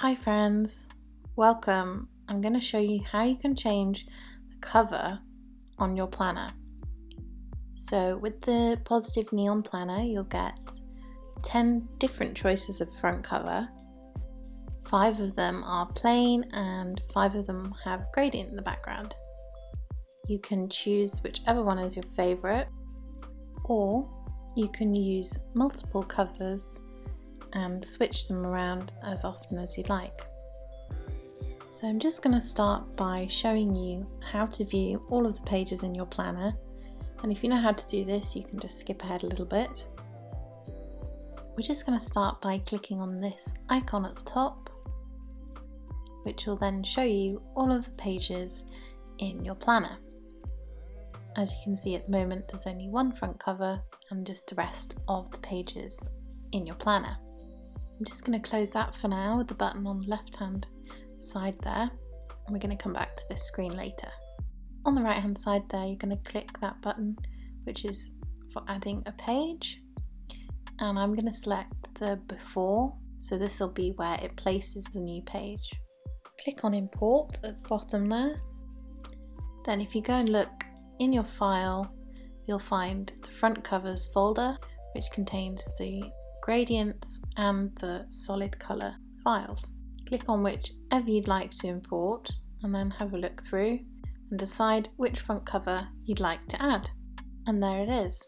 Hi friends, welcome. I'm going to show you how you can change the cover on your planner. So with the Positive Neon Planner, you'll get 10 different choices of front cover. 5 of them are plain and 5 of them have gradient in the background. You can choose whichever one is your favourite, or you can use multiple covers and switch them around as often as you'd like. So I'm just going to start by showing you how to view all of the pages in your planner, and if you know how to do this you can just skip ahead a little bit. We're just going to start by clicking on this icon at the top, which will then show you all of the pages in your planner. As you can see at the moment there's only one front cover and just the rest of the pages in your planner. I'm just going to close that for now with the button on the left hand side there, and we're going to come back to this screen later. On the right hand side there you're going to click that button which is for adding a page, and I'm going to select the before, so this will be where it places the new page. Click on import at the bottom there. Then if you go and look in your file you'll find the front covers folder which contains the gradients and the solid colour files. Click on whichever you'd like to import and then have a look through and decide which front cover you'd like to add. And there it is.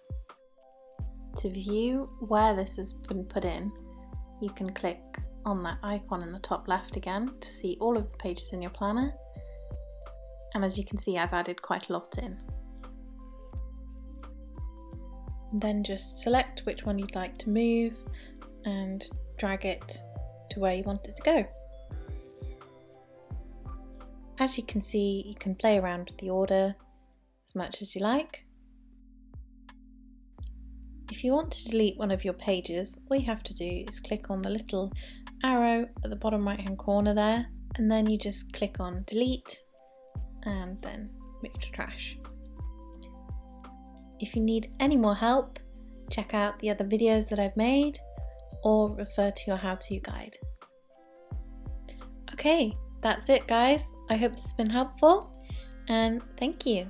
To view where this has been put in, you can click on that icon in the top left again to see all of the pages in your planner. And as you can see I've added quite a lot in. Then just select which one you'd like to move and drag it to where you want it to go. As you can see, you can play around with the order as much as you like. If you want to delete one of your pages, all you have to do is click on the little arrow at the bottom right hand corner there, and then you just click on delete and then move to trash. If you need any more help, check out the other videos that I've made or refer to your how-to guide. Okay, that's it guys. I hope this has been helpful and thank you.